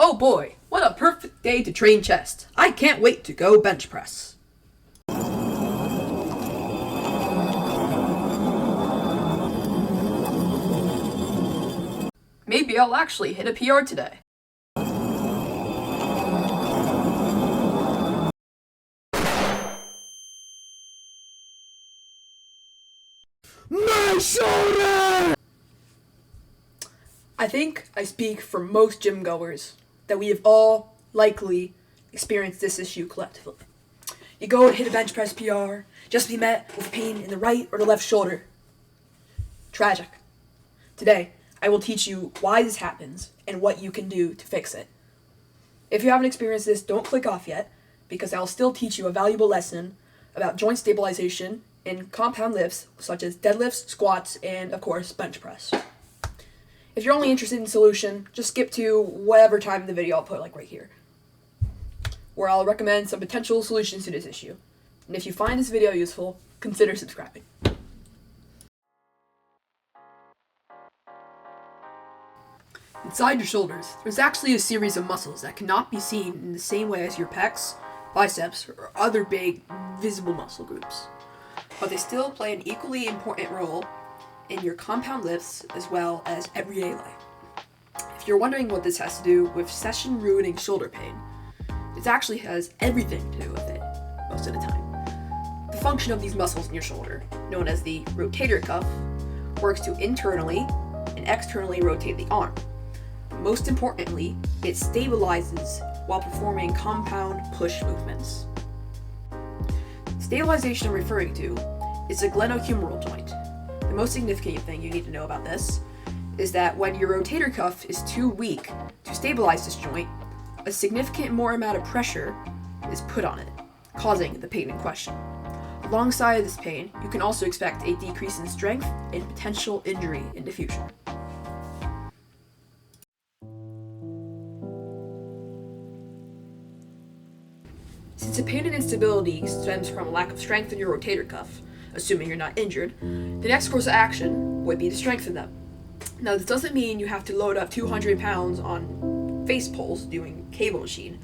Oh boy, what a perfect day to train chest. I can't wait to go bench press. Maybe I'll actually hit a PR today. My shoulder! I think I speak for most gym goers that we have all likely experienced this issue collectively. You go and hit a bench press PR, just be met with pain in the right or the left shoulder. Tragic. Today, I will teach you why this happens and what you can do to fix it. If you haven't experienced this, don't click off yet, because I'll still teach you a valuable lesson about joint stabilization in compound lifts such as deadlifts, squats, and of course, bench press. If you're only interested in solution, just skip to whatever time in the video I'll put, like right here, where I'll recommend some potential solutions to this issue. And if you find this video useful, consider subscribing. Inside your shoulders, there's actually a series of muscles that cannot be seen in the same way as your pecs, biceps, or other big, visible muscle groups. But they still play an equally important role in your compound lifts as well as everyday life. If you're wondering what this has to do with session-ruining shoulder pain, it actually has everything to do with it, most of the time. The function of these muscles in your shoulder, known as the rotator cuff, works to internally and externally rotate the arm. Most importantly, it stabilizes while performing compound push movements. Stabilization I'm referring to is the glenohumeral joint. The most significant thing you need to know about this is that when your rotator cuff is too weak to stabilize this joint, a significant more amount of pressure is put on it, causing the pain in question. Alongside this pain, you can also expect a decrease in strength and potential injury in the future. Since the pain and instability stems from a lack of strength in your rotator cuff, assuming you're not injured, the next course of action would be to strengthen them. Now, this doesn't mean you have to load up 200 pounds on face pulls doing cable machine,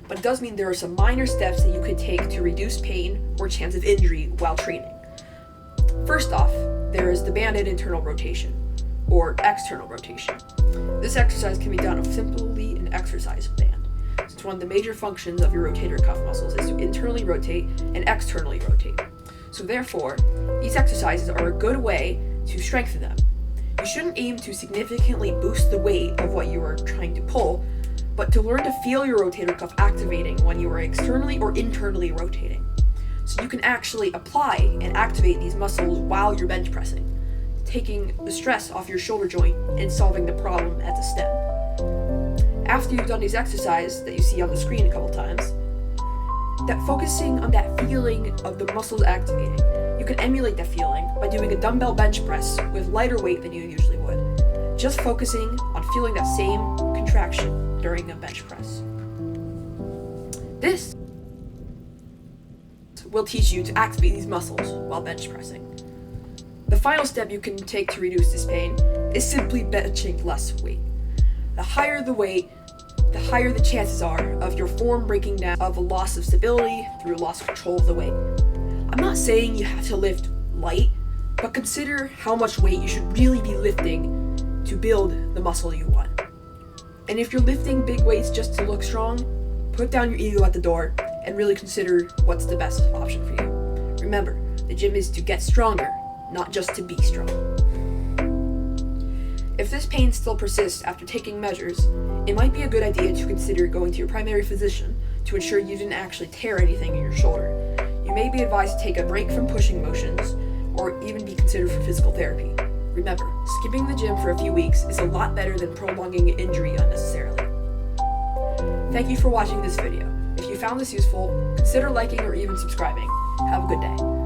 but it does mean there are some minor steps that you could take to reduce pain or chance of injury while training. First off, there is the banded internal rotation, or external rotation. This exercise can be done with simply an exercise band. It's one of the major functions of your rotator cuff muscles is to internally rotate and externally rotate. So therefore, these exercises are a good way to strengthen them. You shouldn't aim to significantly boost the weight of what you are trying to pull, but to learn to feel your rotator cuff activating when you are externally or internally rotating. So you can actually apply and activate these muscles while you're bench pressing, taking the stress off your shoulder joint and solving the problem at the stem. After you've done these exercises that you see on the screen a couple times, that focusing on that feeling of the muscles activating, you can emulate that feeling by doing a dumbbell bench press with lighter weight than you usually would. Just focusing on feeling that same contraction during a bench press. This will teach you to activate these muscles while bench pressing. The final step you can take to reduce this pain is simply benching less weight. The higher the weight, the higher the chances are of your form breaking down, of a loss of stability through loss of control of the weight. I'm not saying you have to lift light, but consider how much weight you should really be lifting to build the muscle you want. And if you're lifting big weights just to look strong, put down your ego at the door and really consider what's the best option for you. Remember, the gym is to get stronger, not just to be strong. If this pain still persists after taking measures, it might be a good idea to consider going to your primary physician to ensure you didn't actually tear anything in your shoulder. You may be advised to take a break from pushing motions or even be considered for physical therapy. Remember, skipping the gym for a few weeks is a lot better than prolonging injury unnecessarily. Thank you for watching this video. If you found this useful, consider liking or even subscribing. Have a good day.